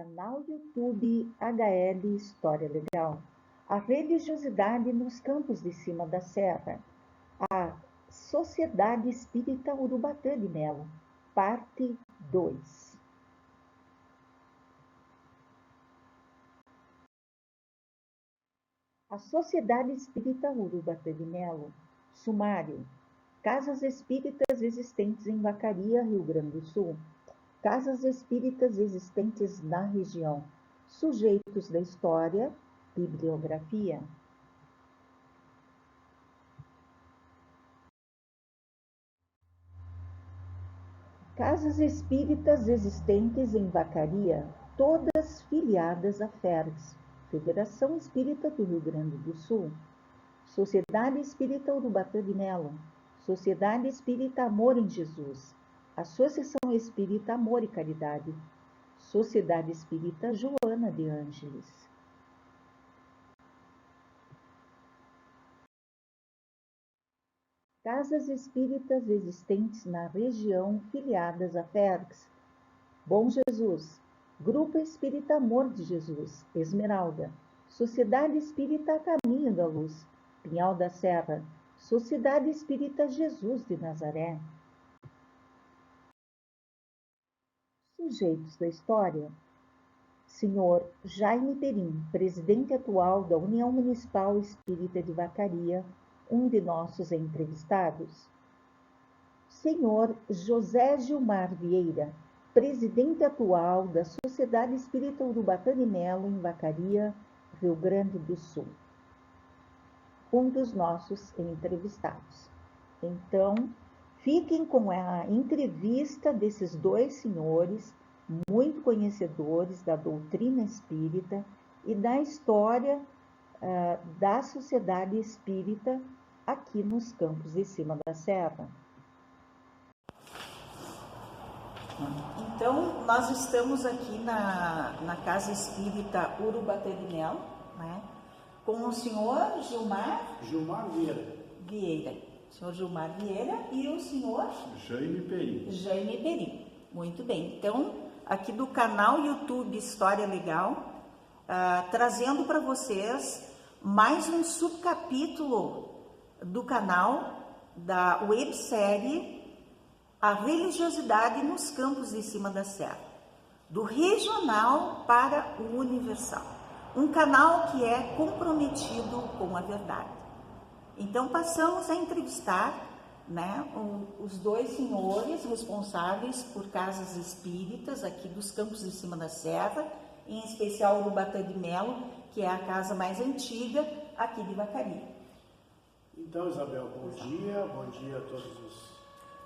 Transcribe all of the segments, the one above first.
Canal YouTube HL História Legal. A religiosidade nos campos de cima da serra. A Sociedade Espírita Urubatã de Melo, parte 2. A Sociedade Espírita Urubatã de Melo. Sumário. Casas espíritas existentes em Vacaria, Rio Grande do Sul. Casas espíritas existentes na região. Sujeitos da história. Bibliografia. Casas espíritas existentes em Vacaria, todas filiadas à FERGS, Federação Espírita do Rio Grande do Sul. Sociedade Espírita Urubatã de Melo, Sociedade Espírita Amor em Jesus, Associação Espírita Amor e Caridade, Sociedade Espírita Joana de Ângeles. Casas espíritas existentes na região filiadas à FERGS, Bom Jesus, Grupo Espírita Amor de Jesus, Esmeralda, Sociedade Espírita Caminho da Luz, Pinhal da Serra, Sociedade Espírita Jesus de Nazaré. Sujeitos da história. Senhor Jaime Perim, presidente atual da União Municipal Espírita de Vacaria, um de nossos entrevistados. Senhor José Gilmar Vieira, presidente atual da Sociedade Espírita Urubatã de Melo, em Vacaria, Rio Grande do Sul. Um dos nossos entrevistados. Então, fiquem com a entrevista desses dois senhores, muito conhecedores da doutrina espírita e da história da sociedade espírita aqui nos campos de cima da serra. Então, nós estamos aqui na Casa Espírita Urubatã de Melo, né, com o senhor Gilmar Vieira. O senhor Gilmar Vieira e o senhor Jaime Perim. Muito bem. Então, aqui do canal YouTube História Legal, trazendo para vocês mais um subcapítulo do canal da websérie A Religiosidade nos Campos de Cima da Serra, do regional para o universal. Um canal que é comprometido com a verdade. Então, passamos a entrevistar, né, os dois senhores responsáveis por casas espíritas aqui dos Campos de Cima da Serra, em especial Urubatã de Melo, que é a casa mais antiga aqui de Vacaria. Então, Isabel, bom dia a todos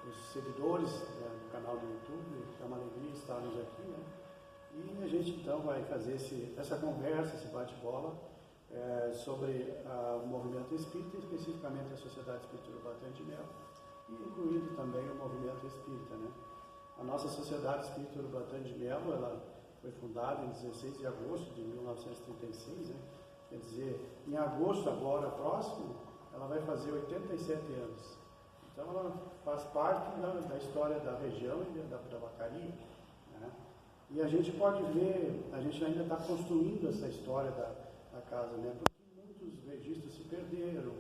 os seguidores do canal do YouTube. É uma alegria estarmos aqui, né? E a gente então vai fazer essa conversa, esse bate-bola sobre o movimento espírita, especificamente a Sociedade Espírita Urubatã de Melo, e incluindo também o movimento espírita, né? A nossa Sociedade Espírita Urubatã de Melo, ela foi fundada em 16 de agosto de 1936, né? Quer dizer, em agosto agora próximo, ela vai fazer 87 anos. Então ela faz parte da história da região e da Vacaria, né? E a gente pode ver, a gente ainda está construindo essa história da casa, né? Porque muitos registros se perderam,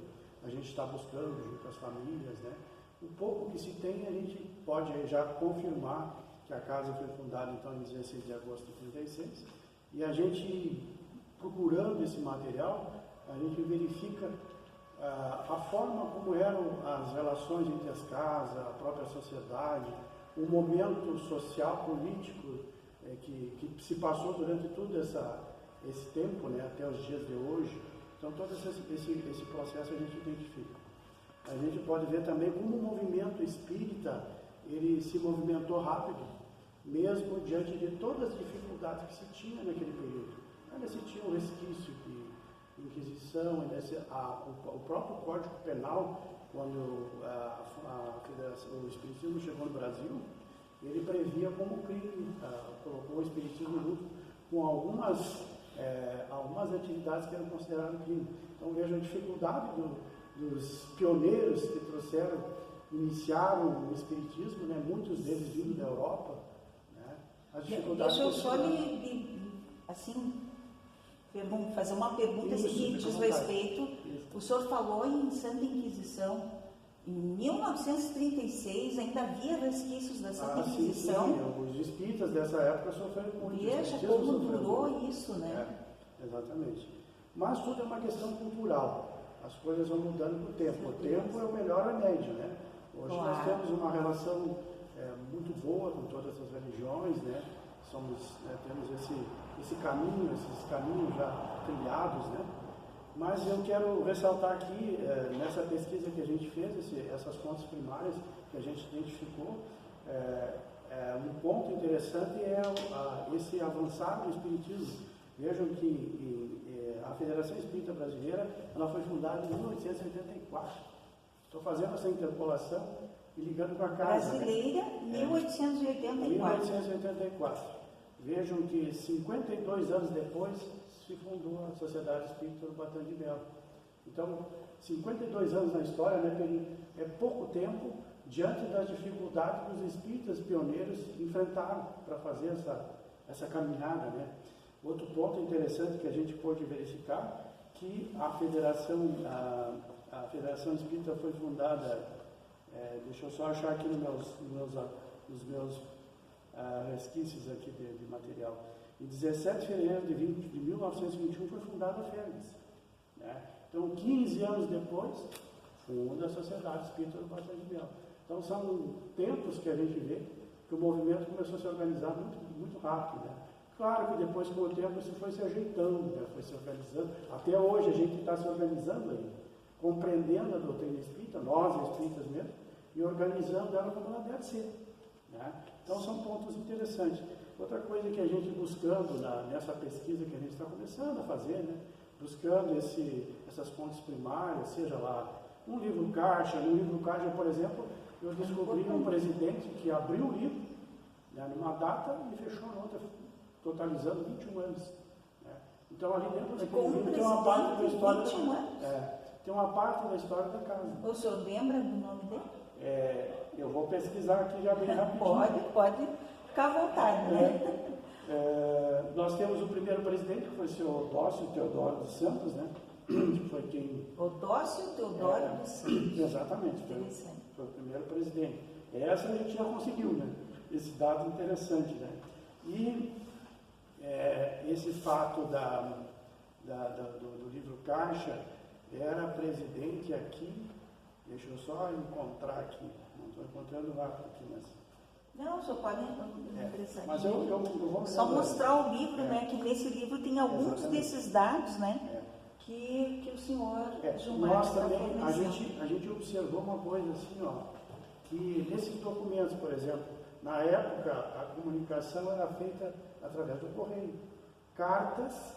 a gente está buscando junto às famílias, né? O pouco que se tem, a gente pode já confirmar que a casa foi fundada então em 16 de agosto de 36, e a gente, procurando esse material, a gente verifica a forma como eram as relações entre as casas, a própria sociedade, o momento social, político que se passou durante todo esse tempo, né, até os dias de hoje. Então, todo esse processo a gente identifica. A gente pode ver também como o movimento espírita ele se movimentou rápido, mesmo diante de todas as dificuldades que se tinha naquele período. Ainda se tinha um resquício de Inquisição, o próprio Código Penal, quando o Espiritismo chegou no Brasil, ele previa como crime, colocou o Espiritismo junto com algumas atividades que eram consideradas crime. Então veja a dificuldade dos pioneiros que iniciaram o Espiritismo, né? Muitos deles vindo da Europa, né? As dificuldades. Deixa eu só lhe assim, fazer uma pergunta Isso, que diz fica à vontade. respeito. Isso. O senhor falou em Santa Inquisição. Em 1936 ainda havia resquícios da Santa Inquisição. Sim, os espíritas dessa época sofreram muito. Veja como durou isso, né? Exatamente. Mas tudo é uma questão cultural. As coisas vão mudando com o tempo. O tempo é o melhor remédio, né? Hoje nós temos uma relação muito boa com todas as religiões, né? Temos esse caminho, esses caminhos já trilhados, né? Mas eu quero ressaltar aqui, nessa pesquisa que a gente fez, essas fontes primárias que a gente identificou, um ponto interessante é esse avançar do Espiritismo. Vejam que a Federação Espírita Brasileira ela foi fundada em 1884. Estou fazendo essa interpolação e ligando com a casa. Brasileira, 1884. 1884. Vejam que 52 anos depois se fundou a Sociedade Espírita Urubatã de Melo. Então, 52 anos na história, né, é pouco tempo diante das dificuldades que os espíritas pioneiros enfrentaram para fazer essa caminhada, né? Outro ponto interessante que a gente pôde verificar, que a Federação Espírita foi fundada, deixa eu só achar aqui nos meus resquícios aqui de material. Em 17 de fevereiro de 1921 foi fundada a FERGS, né? Então, 15 anos depois, funda a Sociedade Espírita Urubatã de Melo. Então, são tempos que a gente vê que o movimento começou a se organizar muito, muito rápido, né? Claro que depois, com o tempo, isso foi se ajeitando, né? Foi se organizando. Até hoje a gente está se organizando aí, compreendendo a doutrina espírita, nós espíritas mesmo, e organizando ela como ela deve ser, né? Então, são pontos interessantes. Outra coisa que a gente buscando nessa pesquisa que a gente está começando a fazer, né? Buscando essas fontes primárias, seja lá um livro caixa. No livro caixa, por exemplo, eu descobri um presidente que abriu o livro, né, numa data e fechou a outra, totalizando 21 anos. Né? Então, ali dentro daquele livro tem uma parte da história. Tem uma parte da história da casa. O senhor lembra do nome dele? Eu vou pesquisar aqui já bem rapidinho. Pode ficar à vontade, né? Nós temos o primeiro presidente, que foi o senhor Odócio Teodoro dos Santos, né? Que foi quem... Odócio Teodoro dos Santos. Exatamente. Foi o primeiro presidente. Essa a gente já conseguiu, né? Esse dado interessante, né? E esse fato do livro Caixa era presidente aqui, deixa eu só encontrar aqui, não estou encontrando lá aqui, mas... Não, o senhor pode interessante. Mas eu vou só mostrar o livro, né? Que nesse livro tem alguns desses dados, né? Que o senhor Gilmar nós também, a gente observou uma coisa assim, ó, que nesses documentos, por exemplo, na época a comunicação era feita através do correio. Cartas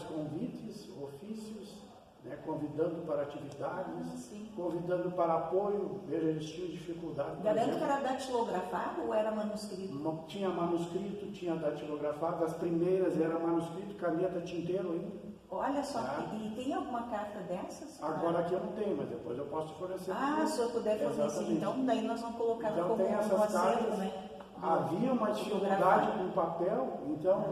convites, ofícios, né, convidando para atividades, convidando para apoio. Veja, eles tinham dificuldade. Garanto que era datilografado ou era manuscrito? Não tinha manuscrito, tinha datilografado. As primeiras era manuscrito, caneta, tinteiro ainda. Olha só, e tem alguma carta dessas? Agora aqui eu não tenho, mas depois eu posso fornecer. Se o senhor puder fornecer, então daí nós vamos colocar então, como tem essas um acervo, cartas, né? Havia uma dificuldade com o papel, então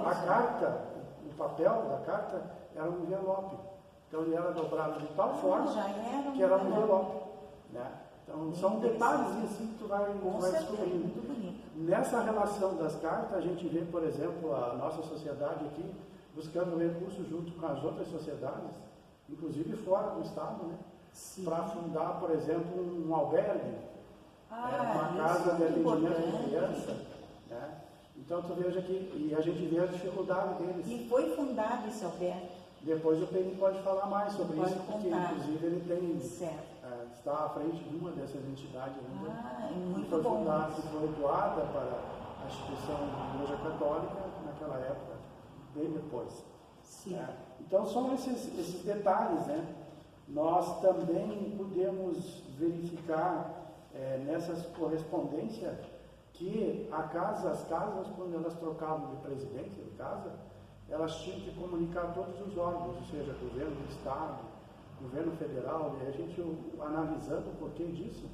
a carta, o papel da carta era um envelope. Então ele era dobrado de tal forma que era um envelope. Né? Então são detalhes assim que tu vai descobrindo. Nessa relação das cartas, a gente vê, por exemplo, a nossa sociedade aqui buscando recursos junto com as outras sociedades, inclusive fora do estado, né? Para fundar, por exemplo, um albergue, uma casa de atendimento de criança. Né? Então tu veja que, e a gente vê a dificuldade deles. E foi fundado esse albergue? Depois o Penny pode falar mais sobre isso, porque inclusive ele tem, está à frente de uma dessas entidades ainda, que foi fundada, que foi doada para a instituição da Igreja Católica naquela época, bem depois. Então são esses detalhes, né? Nós também podemos verificar nessas correspondências que as casas, quando elas trocavam de presidente de casa, elas tinham que comunicar todos os órgãos, ou seja, governo do Estado, governo federal, e a gente analisando o porquê disso.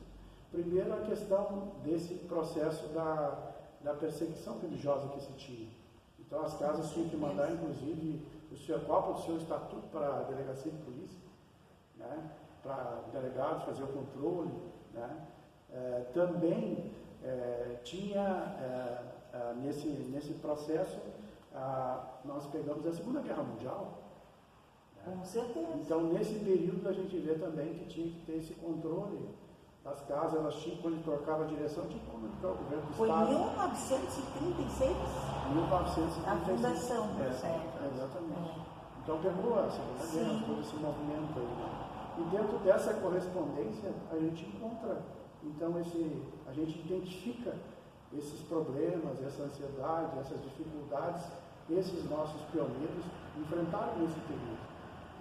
Primeiro, a questão desse processo da perseguição religiosa que se tinha. Então as casas tinham que mandar, inclusive, a cópia do seu estatuto para a delegacia de polícia, né? Para o delegado fazer o controle, né? Também tinha, nesse processo, nós pegamos a Segunda Guerra Mundial. Com certeza. Então, nesse período, a gente vê também que tinha que ter esse controle das casas. Elas tinham, quando trocava a direção, tinha que comunicar o governo do Foi Estado. em 1936? 1936. A fundação, certo. Exatamente. Então, pegou a Segunda Guerra, todo esse movimento aí, né? E dentro dessa correspondência, a gente encontra, então, a gente identifica esses problemas, essa ansiedade, essas dificuldades, esses nossos pioneiros enfrentaram nesse período.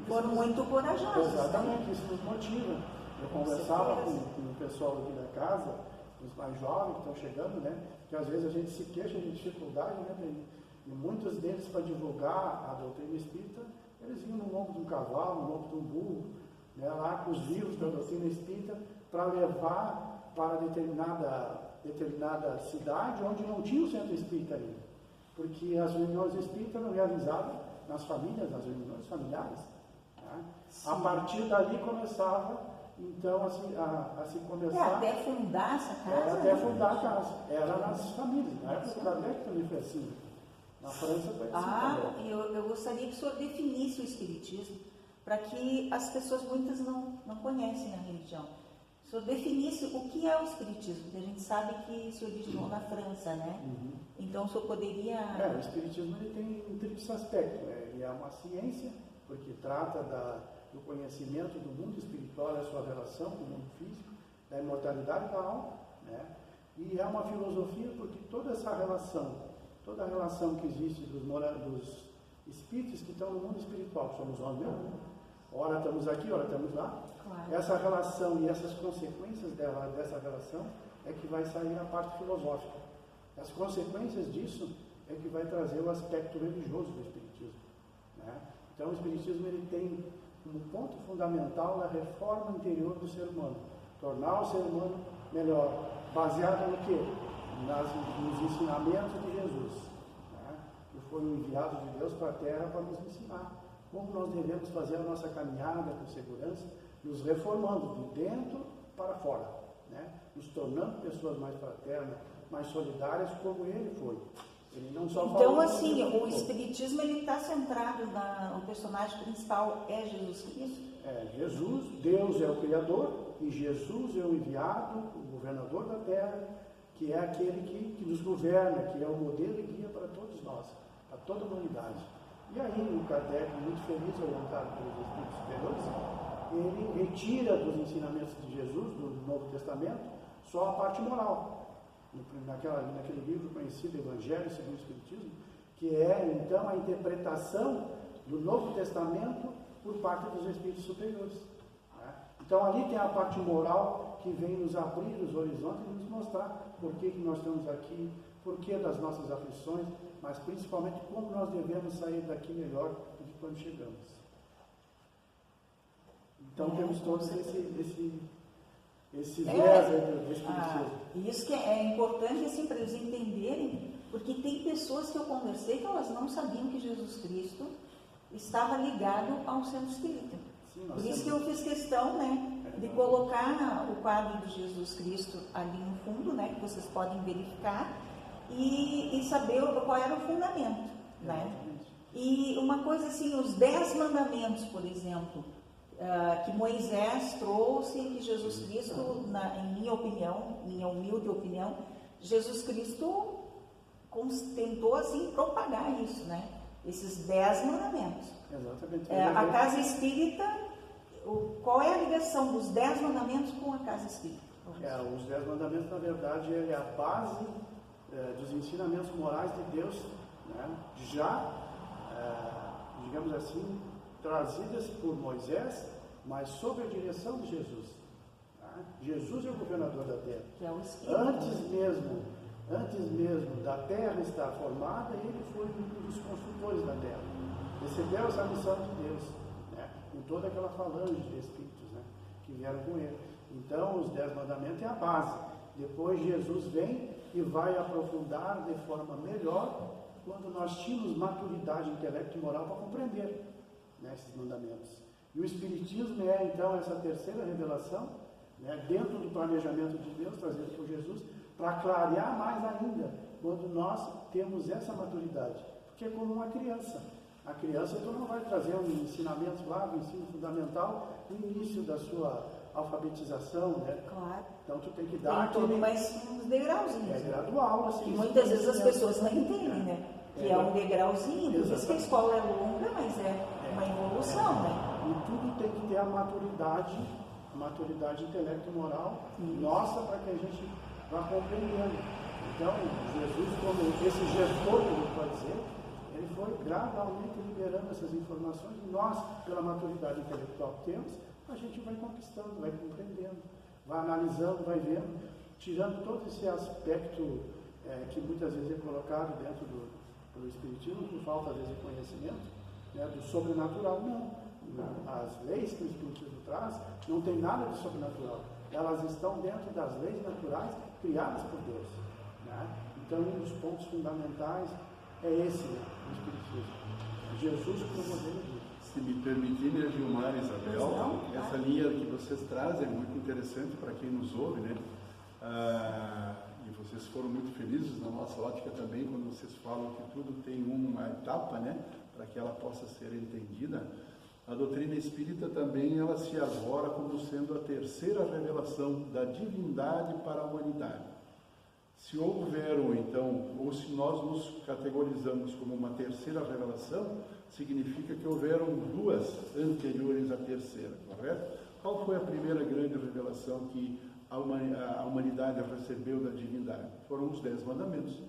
Foram muito corajosos. Exatamente, isso nos motiva. Eu conversava com o pessoal aqui da casa, os mais jovens que estão chegando, né? Que às vezes a gente se queixa de dificuldade, né? E muitos deles, para divulgar a doutrina espírita, eles iam no lombo de um cavalo, no lombo de um burro, né? Lá com os livros da doutrina espírita, para levar para determinada cidade onde não tinha o centro espírita ainda. Porque as reuniões espíritas eram realizadas nas famílias, nas reuniões familiares. A partir dali começava, então, a se começar... até fundar essa casa? Até fundar a casa. Era nas famílias. Na época do Kardec também foi assim. Na França foi assim. Eu gostaria que o senhor definisse o Espiritismo, para que as pessoas, muitas não conhecem a religião. O senhor definisse o que é o Espiritismo, porque a gente sabe que se originou na França, né? Uhum. Então, o senhor poderia... O Espiritismo ele tem um triplo aspecto. Ele é uma ciência, porque trata do conhecimento do mundo espiritual e a sua relação com o mundo físico, da imortalidade da alma, né? E é uma filosofia porque toda a relação que existe dos espíritos que estão no mundo espiritual, que somos nós mesmos, ora estamos aqui, ora estamos lá, claro. Essa relação e essas consequências dessa relação é que vai sair a parte filosófica. As consequências disso é que vai trazer o aspecto religioso do Espiritismo, né? Então o Espiritismo ele tem um ponto fundamental na reforma interior do ser humano, tornar o ser humano melhor, baseado no quê? Nos ensinamentos de Jesus, né? Que foi o enviado de Deus para a Terra para nos ensinar como nós devemos fazer a nossa caminhada com segurança, nos reformando de dentro para fora, né? Nos tornando pessoas mais fraternas, mais solidárias, como ele foi. Ele não só então, assim, o Espiritismo está centrado o personagem principal é Jesus Cristo? Jesus, Deus é o Criador, e Jesus é o enviado, o governador da Terra, que é aquele que nos governa, que é o modelo e guia para todos nós, para toda a humanidade. E aí o Kardec, muito feliz, orientado pelos Espíritos Superiores, ele retira dos ensinamentos de Jesus, do Novo Testamento, só a parte moral. Naquele livro conhecido, Evangelho segundo o Espiritismo, que é então a interpretação do Novo Testamento por parte dos Espíritos Superiores, né? Então ali tem a parte moral que vem nos abrir os horizontes e nos mostrar por que nós estamos aqui, por que das nossas aflições, mas principalmente como nós devemos sair daqui melhor do que quando chegamos. Então temos todos esse viés do Espiritismo. Isso que é importante assim, para eles entenderem, porque tem pessoas que eu conversei que elas não sabiam que Jesus Cristo estava ligado ao centro espírita. Sim, por isso que eu fiz questão, né, de colocar o quadro de Jesus Cristo ali no fundo, né, que vocês podem verificar, e saber qual era o fundamento, né? E uma coisa assim, os 10 mandamentos, por exemplo, que Moisés trouxe, que Jesus Cristo, em minha opinião, minha humilde opinião, Jesus Cristo tentou assim propagar isso, né? Esses 10 mandamentos. Exatamente. A casa espírita, qual é a ligação dos 10 mandamentos com a casa espírita? Os 10 mandamentos, na verdade, é a base dos ensinamentos morais de Deus, né? Já, digamos assim, trazidas por Moisés, mas sob a direção de Jesus. Tá? Jesus é o governador da terra. Que é o Espírito. Antes mesmo da terra estar formada, ele foi um dos construtores da terra. Recebeu essa missão de Deus, né? Com toda aquela falange de espíritos, né? Que vieram com ele. Então, os 10 mandamentos é a base. Depois Jesus vem e vai aprofundar de forma melhor quando nós tínhamos maturidade intelecto e moral para compreender, né, esses mandamentos. E o Espiritismo é, então, essa terceira revelação, né, dentro do planejamento de Deus, trazido por Jesus, para clarear mais ainda, quando nós temos essa maturidade. Porque é como uma criança. A criança, então, não vai trazer um ensinamento lá, do ensino fundamental, no início da sua alfabetização, né? Claro. Então, tu tem que dar tem tudo mais uns degrauzinhos. É gradual, assim. E muitas vezes as pessoas não entendem, né? Que é um degrauzinho, por isso que a escola é longa, mas é uma evolução, né? E tudo tem que ter a maturidade intelecto e moral nossa, para que a gente vá compreendendo. Então, Jesus, como esse gestor, que ele pode dizer, ele foi gradualmente liberando essas informações e nós, pela maturidade intelectual que temos, a gente vai conquistando, vai compreendendo, vai analisando, vai vendo, tirando todo esse aspecto que muitas vezes é colocado dentro do Espiritismo, por falta, às vezes, de conhecimento, né, do sobrenatural. Não. As leis que o Espiritismo traz não tem nada de sobrenatural. Elas estão dentro das leis naturais criadas por Deus. Né? Então, um dos pontos fundamentais é esse, né, do Espiritismo. Jesus como modelo disso. Se me permitirem, Gilmar e Isabel, essa linha que vocês trazem é muito interessante para quem nos ouve, né? E vocês foram muito felizes na nossa ótica também, quando vocês falam que tudo tem uma etapa, né? Para que ela possa ser entendida. A doutrina espírita também, ela se arvora como sendo a terceira revelação da divindade para a humanidade. Se houveram, então, ou se nós nos categorizamos como uma terceira revelação, significa que houveram duas anteriores à terceira, correto? Qual foi a primeira grande revelação que a humanidade recebeu da divindade? Foram os 10 mandamentos,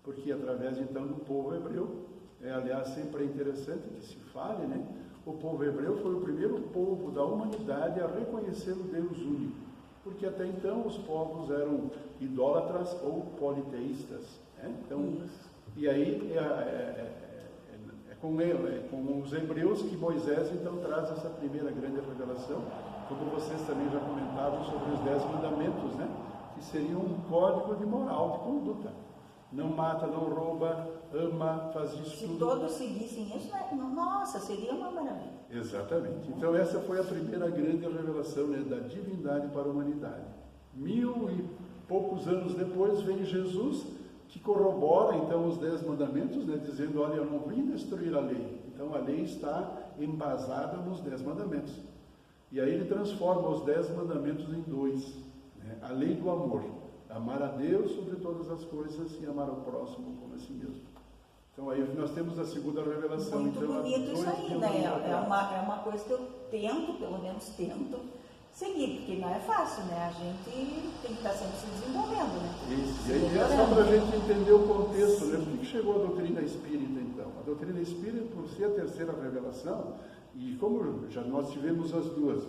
porque através, então, do povo hebreu, aliás, sempre é interessante que se fale, né? O povo hebreu foi o primeiro povo da humanidade a reconhecer o Deus único, porque até então os povos eram idólatras ou politeístas, né? Então, e aí com os hebreus que Moisés então traz essa primeira grande revelação, como vocês também já comentavam sobre os 10 mandamentos, né? Que seriam um código de moral, de conduta. Não mata, não rouba, ama, faz isso Se tudo. Se todos seguissem isso, nossa, seria uma maravilha. Exatamente. Então essa foi a primeira grande revelação, né, da divindade para a humanidade. 1000 e poucos anos depois vem Jesus, que corrobora então os 10 mandamentos, né, dizendo, olha, eu não vim destruir a lei. Então a lei está embasada nos 10 mandamentos. E aí ele transforma os 10 mandamentos em 2. Né, a lei do amor. Amar a Deus sobre todas as coisas e amar ao próximo como a si mesmo. Então aí nós temos a segunda revelação. Muito então, bonito isso aí, né? É uma coisa que eu tento, pelo menos tento, seguir, porque não é fácil, né? A gente tem que estar sempre se desenvolvendo, né? Isso. E aí é só para a gente entender o contexto, né? Por que chegou a doutrina espírita, então? A doutrina espírita, por ser a terceira revelação, e como já nós tivemos as duas,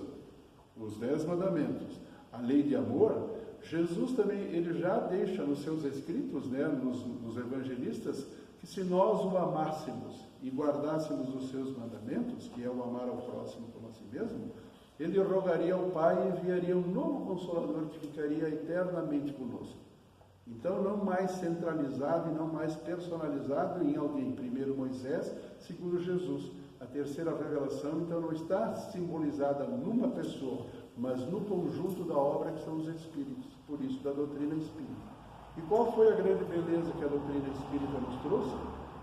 os 10 mandamentos, a lei de amor, Jesus também, ele já deixa nos seus escritos, né, nos evangelistas, que se nós o amássemos e guardássemos os seus mandamentos, que é o amar ao próximo como a si mesmo, ele rogaria ao Pai e enviaria um novo Consolador que ficaria eternamente conosco. Então, não mais centralizado e não mais personalizado em alguém. Primeiro Moisés, segundo Jesus. A terceira revelação, então, não está simbolizada numa pessoa, mas no conjunto da obra que são os Espíritos, por isso da doutrina espírita. E qual foi a grande beleza que a doutrina espírita nos trouxe?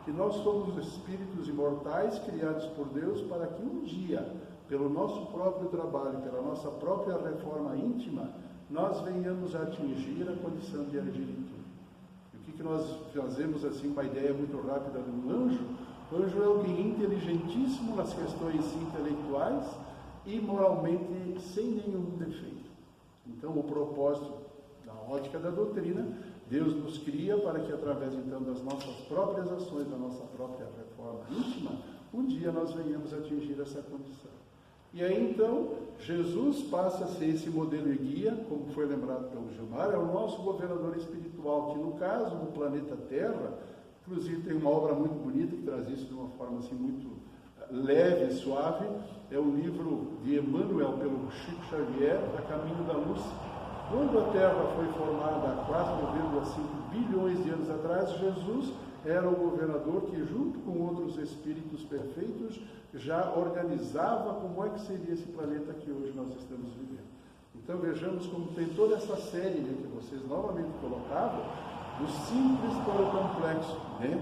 Que nós somos espíritos imortais criados por Deus para que um dia, pelo nosso próprio trabalho, pela nossa própria reforma íntima, nós venhamos a atingir a condição de angelitude. E o que nós fazemos assim, uma ideia muito rápida de um anjo? O anjo é alguém inteligentíssimo nas questões intelectuais e moralmente sem nenhum defeito. Então, o propósito da ótica da doutrina, Deus nos cria para que, através então das nossas próprias ações, da nossa própria reforma íntima, um dia nós venhamos a atingir essa condição. E aí então, Jesus passa a ser esse modelo e guia, como foi lembrado pelo Gilmar, é o nosso governador espiritual, que no caso do planeta Terra, inclusive tem uma obra muito bonita que traz isso de uma forma assim muito leve e suave, é o livro de Emmanuel pelo Chico Xavier, A Caminho da Luz. Quando a Terra foi formada há 4,5 bilhões de anos atrás, Jesus era o governador que, junto com outros espíritos perfeitos, já organizava como é que seria esse planeta que hoje nós estamos vivendo. Então vejamos como tem toda essa série, né, que vocês novamente colocavam, do simples para o complexo, né,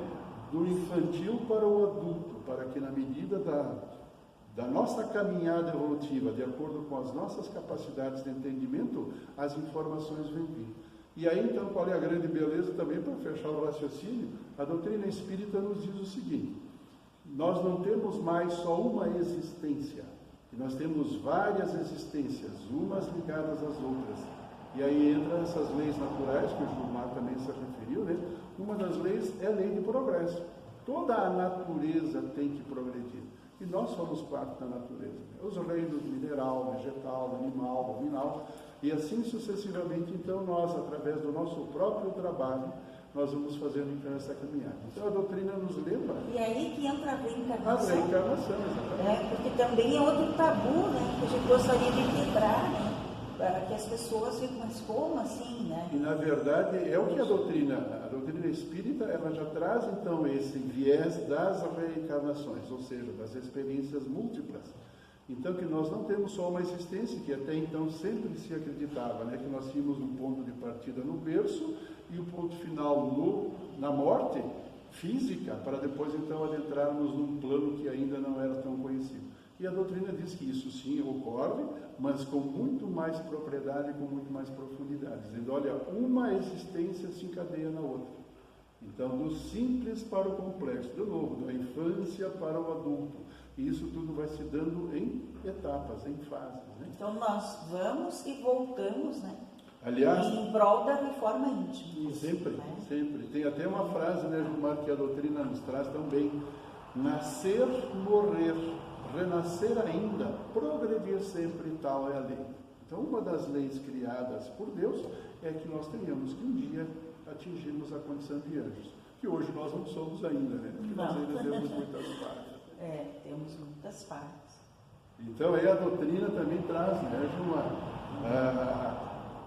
do infantil para o adulto, para que na medida da nossa caminhada evolutiva, de acordo com as nossas capacidades de entendimento, as informações vêm vindo. E aí, então, qual é a grande beleza também, para fechar o raciocínio? A doutrina espírita nos diz o seguinte: nós não temos mais só uma existência, nós temos várias existências, umas ligadas às outras. E aí entram essas leis naturais, que o Gilmar também se referiu, né? Uma das leis é a lei de progresso. Toda a natureza tem que progredir. E nós somos parte da natureza. Os reinos mineral, vegetal, animal, nominal, e assim sucessivamente. Então nós, através do nosso próprio trabalho, nós vamos fazendo então essa caminhada. Então a doutrina nos leva... E aí que entra a reencarnação. A reencarnação, exatamente. Porque também é outro tabu, né? Que a gente gostaria de quebrar, né? Para que as pessoas ficam, mas como assim, né? E na verdade é o que a doutrina espírita, ela já traz então esse viés das reencarnações, ou seja, das experiências múltiplas. Então que nós não temos só uma existência, que até então sempre se acreditava, né? Que nós tínhamos um ponto de partida no berço e o ponto final na morte física, para depois então adentrarmos num plano que ainda não era tão conhecido. E a doutrina diz que isso sim ocorre, mas com muito mais propriedade, com muito mais profundidade. Dizendo, olha, uma existência se encadeia na outra. Então, do simples para o complexo, de novo, da infância para o adulto. E isso tudo vai se dando em etapas, em fases. Né? Então, nós vamos e voltamos, né? Aliás, em prol da reforma íntima. Sempre, né? sempre. Tem até uma frase, né, Gilmar, que a doutrina nos traz também. Nascer, morrer, renascer ainda, progredir sempre, tal é a lei. Então, uma das leis criadas por Deus é que nós tenhamos que um dia atingirmos a condição de anjos, que hoje nós não somos ainda, né? Porque nós ainda temos muitas partes. Temos muitas partes. Então, aí a doutrina também traz, né, Gilmar,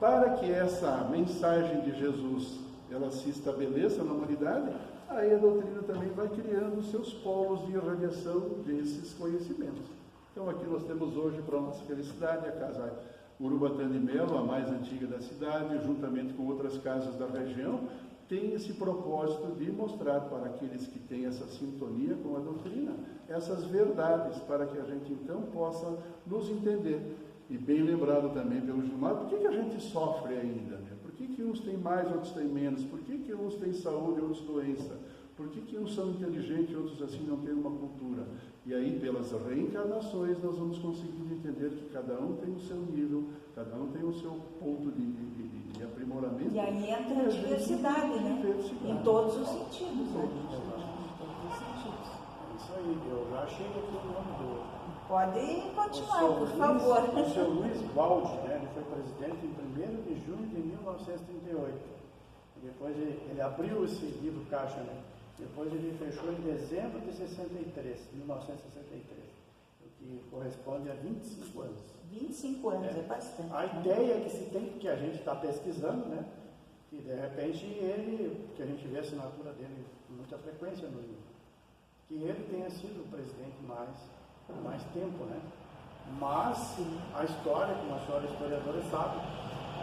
para que essa mensagem de Jesus ela se estabeleça na humanidade, aí a doutrina também vai criando os seus polos de irradiação desses conhecimentos. Então aqui nós temos hoje, para a nossa felicidade, a casa Urubatã de Melo, a mais antiga da cidade, juntamente com outras casas da região, tem esse propósito de mostrar para aqueles que têm essa sintonia com a doutrina, essas verdades, para que a gente então possa nos entender. E bem lembrado também pelo Gilmar, por que a gente sofre ainda, né? Por que uns têm mais, outros têm menos? Por que uns têm saúde, outros doença? Por que uns são inteligentes, outros assim não têm uma cultura? E aí, pelas reencarnações, nós vamos conseguindo entender que cada um tem o seu nível, cada um tem o seu ponto de aprimoramento. E aí entra a diversidade, né? Em todos os sentidos. É isso aí, eu já chego aqui no nome do... Pode continuar, por favor. O seu Luiz Baldi, né, ele foi presidente em 1º de junho de 1938. Depois ele abriu esse livro caixa, né? Depois ele fechou em dezembro de 1963, o que corresponde a 25 anos. 25 anos, é bastante. A ideia que se tem, que a gente está pesquisando, né? Que de repente que a gente vê a assinatura dele com muita frequência no livro, que ele tenha sido o presidente mais tempo, né? Mas a história, como a senhora historiadora sabe,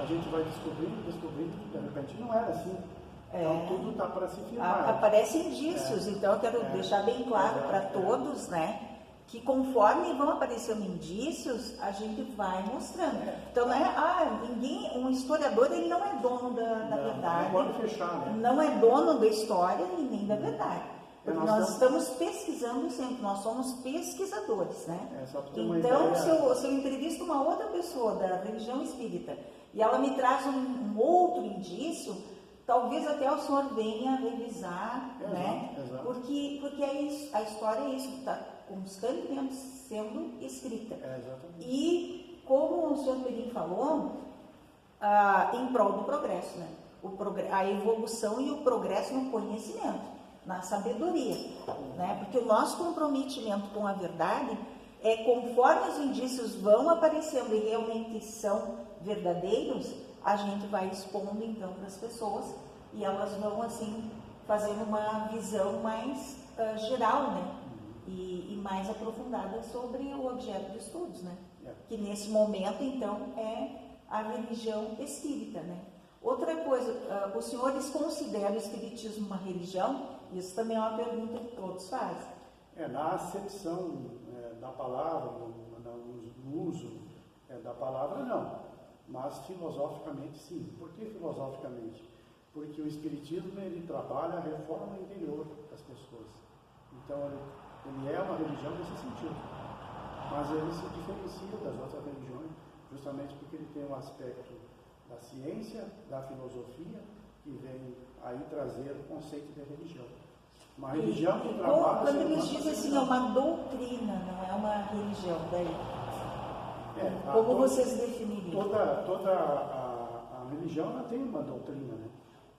a gente vai descobrindo que de repente não era assim. Então tudo está para se firmar. Aparecem indícios, então eu quero deixar bem claro para todos, né? Que conforme vão aparecendo indícios, a gente vai mostrando. Então não é, um historiador ele não é dono da verdade. Não pode fechar, né? Não é dono da história e nem da verdade. Porque nós estamos pesquisando sempre, nós somos pesquisadores, né? Então, se eu entrevisto uma outra pessoa da religião espírita e ela me traz um outro indício, talvez até o senhor venha revisar, né? Exato. Porque é isso, a história é isso, está constantemente sendo escrita. E, como o senhor Perim falou, em prol do progresso, né? A evolução e o progresso no conhecimento, na sabedoria, né? Porque o nosso comprometimento com a verdade é conforme os indícios vão aparecendo e realmente são verdadeiros, a gente vai expondo então para as pessoas e elas vão assim fazendo uma visão mais geral, né? E mais aprofundada sobre o objeto de estudos, né? Que nesse momento, então, é a religião espírita, né? Outra coisa, os senhores consideram o espiritismo uma religião? Isso também é uma pergunta que todos fazem. Na acepção da palavra, no uso da palavra, não. Mas filosoficamente, sim. Por que filosoficamente? Porque o espiritismo, ele trabalha a reforma interior das pessoas. Então, ele é uma religião nesse sentido. Mas ele se diferencia das outras religiões, justamente porque ele tem um aspecto da ciência, da filosofia, que vem aí trazer o conceito de religião. Uma religião que trabalha... Quando eles dizem assim, é uma doutrina, não é uma religião, daí? Como vocês definiriam? Toda a religião, ela tem uma doutrina, né?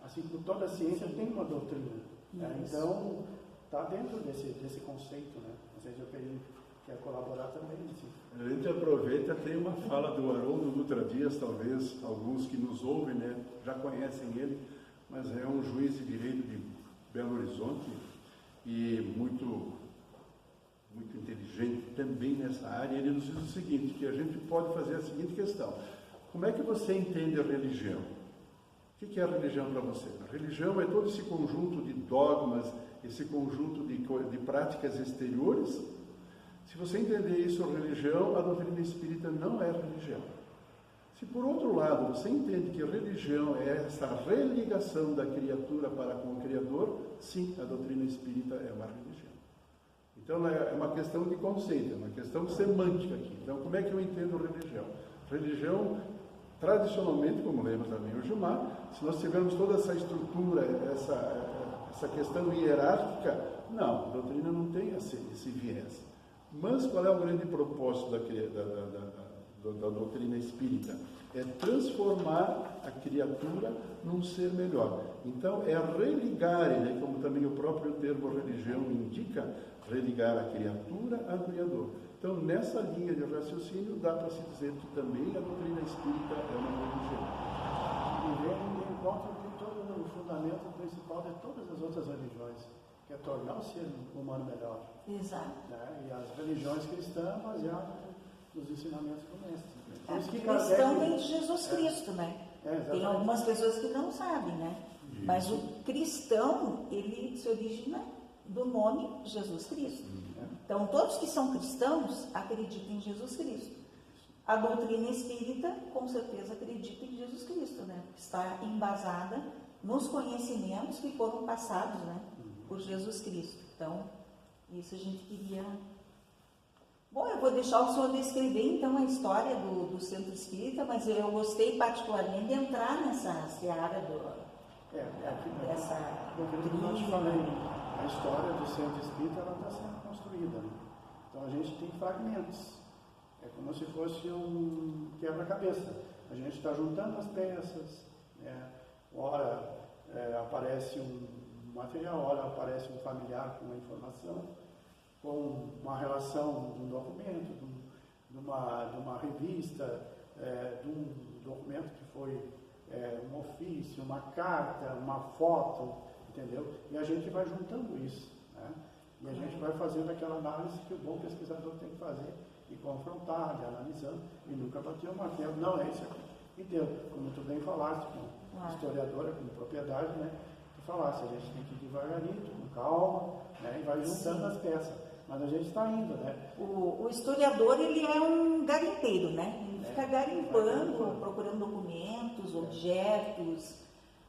Assim como toda a ciência tem uma doutrina. Então, está dentro desse conceito, né? Ou seja, eu quer colaborar também. Assim. A gente aproveita, tem uma fala do Haroldo Dutra Dias, talvez alguns que nos ouvem, né, já conhecem ele, mas é um juiz de direito de Belo Horizonte e muito inteligente também nessa área. Ele nos diz o seguinte, que a gente pode fazer a seguinte questão: como é que você entende a religião? O que é a religião para você? A religião é todo esse conjunto de dogmas, esse conjunto de práticas exteriores. Se você entender isso, a religião, a doutrina espírita não é religião. Se por outro lado você entende que a religião é essa religação da criatura para com o Criador, sim, a doutrina espírita é uma religião. Então é uma questão de conceito, é uma questão semântica aqui. Então como é que eu entendo religião? Religião, tradicionalmente, como lembra também o Gilmar, se nós tivermos toda essa estrutura, essa questão hierárquica, não, a doutrina não tem esse viés. Mas qual é o grande propósito da doutrina espírita? É transformar a criatura num ser melhor. Então é religar, né, como também o próprio termo religião indica, religar a criatura ao Criador. Então nessa linha de raciocínio dá para se dizer que também a doutrina espírita é uma religião. E vem de encontro de todo o fundamento principal de todas as outras religiões, que é tornar o ser humano melhor. Exato. Né? E as religiões cristãs baseadas nos ensinamentos do Mestre. Cristão vem de Jesus Cristo, né? Tem algumas pessoas que não sabem, né? Isso. Mas o cristão, ele se origina do nome Jesus Cristo. Então, todos que são cristãos acreditam em Jesus Cristo. A doutrina espírita, com certeza, acredita em Jesus Cristo, né? Está embasada nos conhecimentos que foram passados, né, por Jesus Cristo. Então, isso a gente queria... Bom, eu vou deixar o senhor descrever, então, a história do Centro Espírita, mas eu gostei particularmente de entrar nessa seara dessa doutrina. Eu te falei, a história do Centro Espírita está sendo construída. Né? Então, a gente tem fragmentos. É como se fosse um quebra-cabeça. A gente está juntando as peças, né? Ora aparece um material, ora aparece um familiar com uma informação, com uma relação de um documento, de uma revista, de um documento que foi um ofício, uma carta, uma foto, entendeu? E a gente vai juntando isso, né? E a gente vai fazendo aquela análise que o bom pesquisador tem que fazer, e confrontar, e analisando, e nunca bater o martelo. Não, é isso aqui. E deu, como tu bem falaste, como historiadora, como propriedade, né? Tu falaste, a gente tem que ir devagarinho, com calma, né? E vai juntando as peças. Mas a gente está indo, né? O historiador, ele é um garimpeiro, né? Ele fica garimpando, procurando documentos, objetos.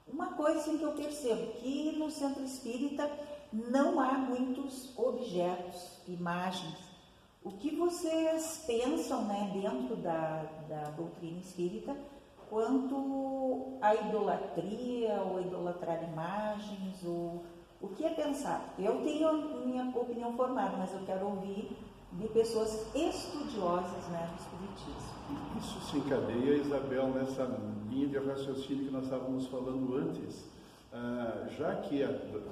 Uma coisa assim que eu percebo, que no Centro Espírita não há muitos objetos, imagens. O que vocês pensam, né, dentro da doutrina espírita quanto à idolatria, ou idolatrar imagens, o que é pensado? Eu tenho a minha opinião formada, mas eu quero ouvir de pessoas estudiosas, né, do espiritismo. Isso se encadeia, Isabel, nessa linha de raciocínio que nós estávamos falando antes. Já que a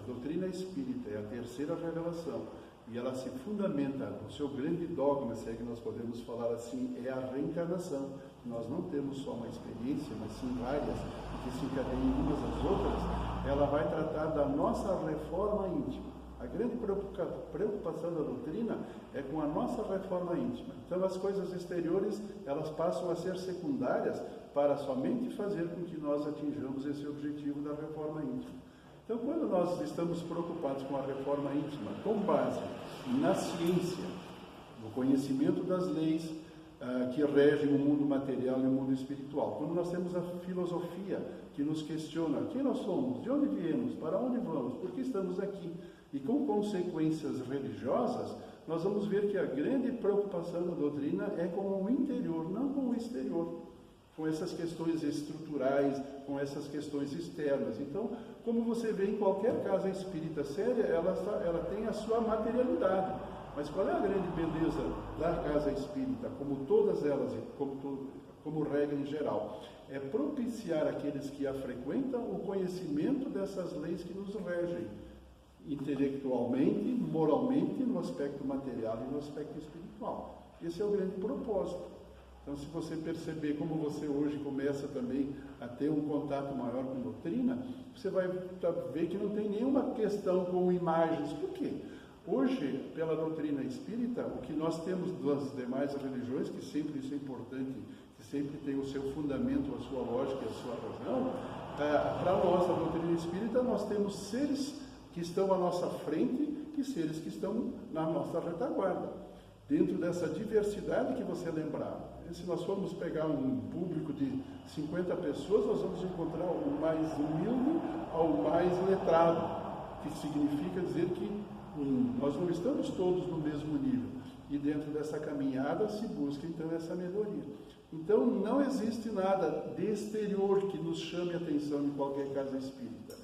doutrina espírita é a terceira revelação, e ela se fundamenta, o seu grande dogma, se é que nós podemos falar assim, é a reencarnação. Nós não temos só uma experiência, mas sim várias, que se encadeiam umas às outras. ela vai tratar da nossa reforma íntima. A grande preocupação da doutrina é com a nossa reforma íntima. Então as coisas exteriores, elas passam a ser secundárias para somente fazer com que nós atinjamos esse objetivo da reforma íntima. Então, quando nós estamos preocupados com a reforma íntima, com base na ciência, no conhecimento das leis que regem o mundo material e o mundo espiritual, quando nós temos a filosofia que nos questiona quem nós somos, de onde viemos, para onde vamos, por que estamos aqui, e com consequências religiosas, nós vamos ver que a grande preocupação da doutrina é com o interior, não com o exterior, com essas questões estruturais, com essas questões externas. Então, como você vê em qualquer casa espírita séria, ela tem a sua materialidade. Mas qual é a grande beleza da casa espírita, como todas elas, como regra em geral? É propiciar àqueles que a frequentam o conhecimento dessas leis que nos regem, intelectualmente, moralmente, no aspecto material e no aspecto espiritual. Esse é o grande propósito. Então, se você perceber como você hoje começa também a ter um contato maior com doutrina, você vai ver que não tem nenhuma questão com imagens. Por quê? Hoje, pela doutrina espírita, o que nós temos das demais religiões, que sempre isso é importante, que sempre tem o seu fundamento, a sua lógica e a sua razão, para nós, a doutrina espírita, nós temos seres que estão à nossa frente e seres que estão na nossa retaguarda. Dentro dessa diversidade que você lembrava. Se nós formos pegar um público de 50 pessoas, nós vamos encontrar o mais humilde ao mais letrado, que significa dizer que nós não estamos todos no mesmo nível. E dentro dessa caminhada se busca então essa melhoria. Então não existe nada de exterior que nos chame a atenção em qualquer casa espírita.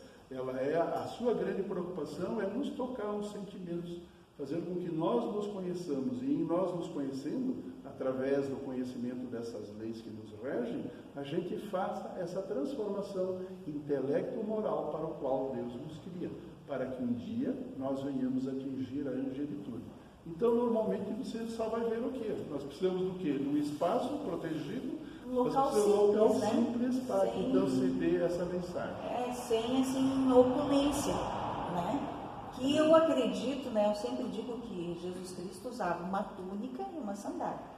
A sua grande preocupação é nos tocar os sentimentos, fazer com que nós nos conheçamos, e em nós nos conhecendo, através do conhecimento dessas leis que nos regem, a gente faça essa transformação intelecto-moral para o qual Deus nos cria, para que um dia nós venhamos atingir a angelitude. Então, normalmente, você só vai ver o quê? Nós precisamos do quê? Do espaço protegido, local simples para que então se dê essa mensagem. Sem, assim, opulência, né? Que eu acredito, né? Eu sempre digo que Jesus Cristo usava uma túnica e uma sandália.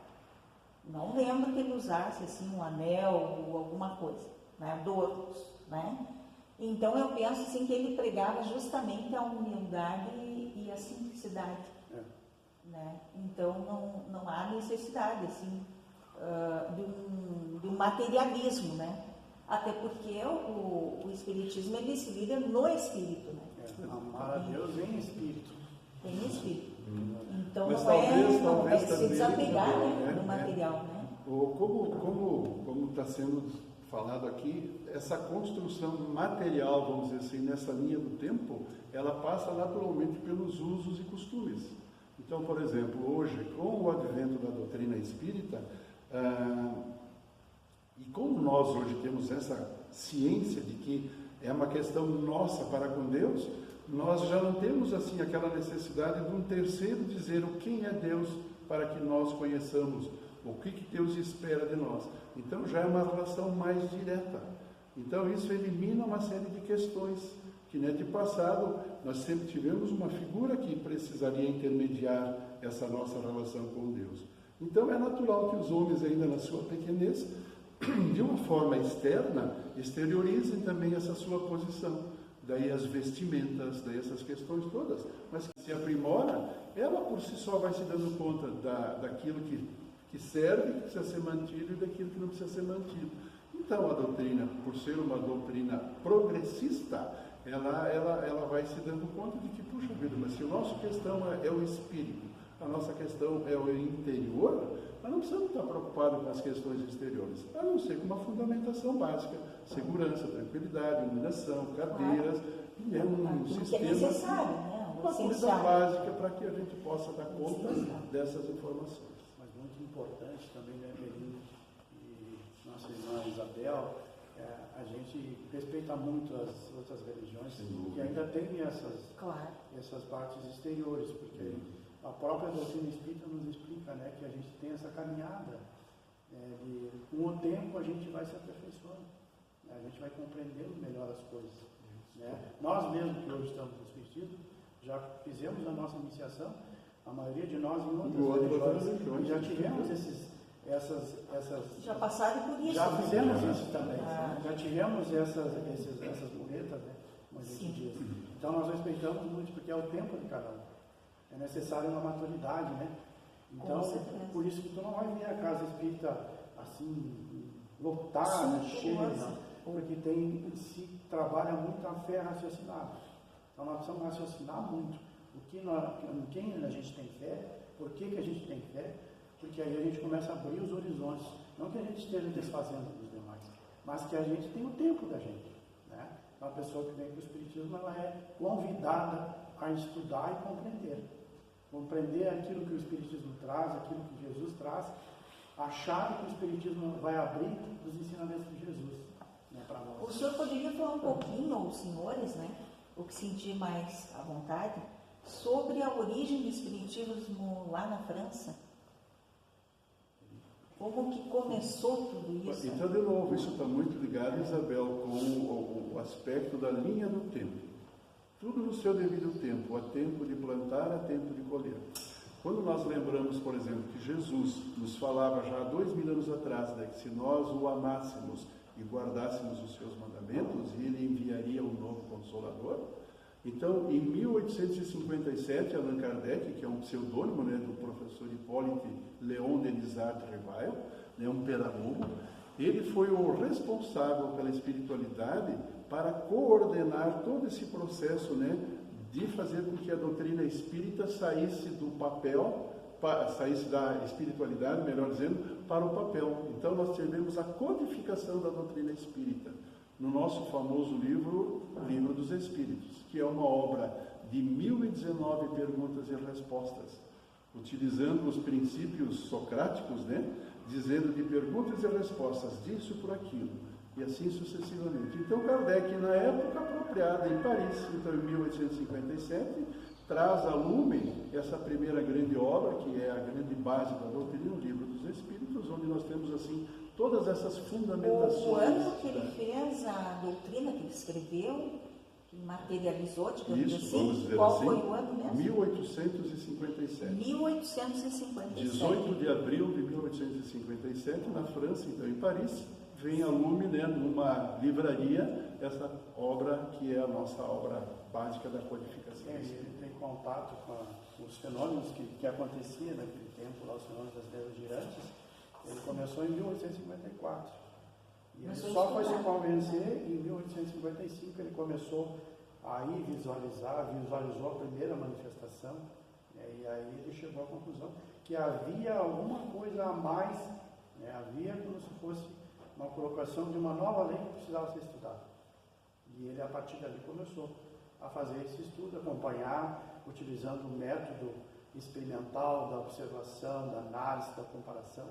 Não lembro que ele usasse, assim, um anel ou alguma coisa, né? Adornos, né? Então, eu penso, assim, que ele pregava justamente a humildade e a simplicidade. Né? Então não há necessidade assim, de um materialismo, né? Até porque o Espiritismo ele se liga no Espírito, né? Amar a Deus em Espírito. Em Espírito. Então mas não é se também, desapegar do material, né? Como está sendo falado aqui, essa construção material, vamos dizer assim, nessa linha do tempo, ela passa naturalmente pelos usos e costumes. Então, por exemplo, hoje, com o advento da doutrina espírita, e como nós hoje temos essa ciência de que é uma questão nossa para com Deus, nós já não temos assim aquela necessidade de um terceiro dizer quem é Deus para que nós conheçamos, o que Deus espera de nós. Então já é uma relação mais direta. Então isso elimina uma série de questões que, de passado, nós sempre tivemos uma figura que precisaria intermediar essa nossa relação com Deus. Então é natural que os homens, ainda na sua pequenez, de uma forma externa, exteriorizem também essa sua posição. Daí as vestimentas, daí essas questões todas. Mas que se aprimora, ela por si só vai se dando conta daquilo que serve, que precisa ser mantido, e daquilo que não precisa ser mantido. Então a doutrina, por ser uma doutrina progressista, ela vai se dando conta de que, puxa vida, mas se a nossa questão é o espírito, a nossa questão é o interior, nós não precisamos estar preocupados com as questões exteriores, a não ser com uma fundamentação básica, segurança, tranquilidade, iluminação, cadeiras, e é um sistema, é necessário, né? uma coisa básica para que a gente possa dar conta dessas informações. Mas muito importante também, né, Belinho e nossa irmã Isabel, a gente respeita muito as outras religiões que ainda tem essas partes exteriores, porque a própria doutrina espírita nos explica, né, que a gente tem essa caminhada, com o tempo a gente vai se aperfeiçoando, né, a gente vai compreendendo melhor as coisas. Né? Nós mesmos que hoje estamos no Espiritismo, já fizemos a nossa iniciação, a maioria de nós em outras religiões, já tivemos essas já passaram por isso. Já né? fizemos isso também. Já tivemos essas muletas, né? Como a gente diz. Então nós respeitamos muito, porque é o tempo de cada um. É necessário uma maturidade, né? Então, por isso que tu não vai ver a casa espírita assim, lotada, cheia, não. Porque se trabalha muito a fé raciocinada. Então nós precisamos raciocinar muito. Em quem a gente tem fé, por que a gente tem fé, porque aí a gente começa a abrir os horizontes. Não que a gente esteja desfazendo dos demais, mas que a gente tem o tempo da gente. Né? Uma pessoa que vem para o Espiritismo, ela é convidada a estudar e compreender. Compreender aquilo que o Espiritismo traz, aquilo que Jesus traz, a chave que o Espiritismo vai abrir dos ensinamentos de Jesus, né, para nós. O senhor poderia falar um pouquinho, ou os senhores, né, o que sentir mais à vontade, sobre a origem do Espiritismo lá na França? Como que começou tudo isso? Então, de novo, isso está muito ligado, Isabel, com o aspecto da linha do tempo. Tudo no seu devido tempo. Há tempo de plantar, há tempo de colher. Quando nós lembramos, por exemplo, que Jesus nos falava já há 2000 anos atrás, né, que se nós o amássemos e guardássemos os seus mandamentos, ele enviaria um novo Consolador. Então, em 1857, Allan Kardec, que é um pseudônimo, né, do professor Hippolyte Léon Denisard Revail, né, um pedagogo, ele foi o responsável pela espiritualidade para coordenar todo esse processo, né, de fazer com que a doutrina espírita saísse do papel, saísse da espiritualidade, melhor dizendo, para o papel. Então, nós tivemos a codificação da doutrina espírita no nosso famoso livro dos Espíritos, que é uma obra de 1019 perguntas e respostas, utilizando os princípios socráticos, né? Dizendo de perguntas e respostas, disso por aquilo, e assim sucessivamente. Então, Kardec, na época apropriada, em Paris, então em 1857, traz a lume essa primeira grande obra, que é a grande base da doutrina, o Livro dos Espíritos, onde nós temos, assim, todas essas fundamentações. O ano que ele fez a doutrina, que ele escreveu, que materializou, digamos assim, qual foi o ano mesmo? 1857. 1857. 18 de abril de 1857, na França, então em Paris, vem a lume, né, numa livraria, essa obra que é a nossa obra básica da codificação. Ele tem contato com os fenômenos que acontecia naquele tempo, lá, os fenômenos das leis girantes. Ele começou em 1854. E ele só foi se convencer em 1855. Ele começou a visualizou a primeira manifestação, e aí ele chegou à conclusão que havia alguma coisa a mais, né? Havia como se fosse uma colocação de uma nova lei que precisava ser estudada. E ele, a partir dali, começou a fazer esse estudo, acompanhar, utilizando o método experimental da observação, da análise, da comparação.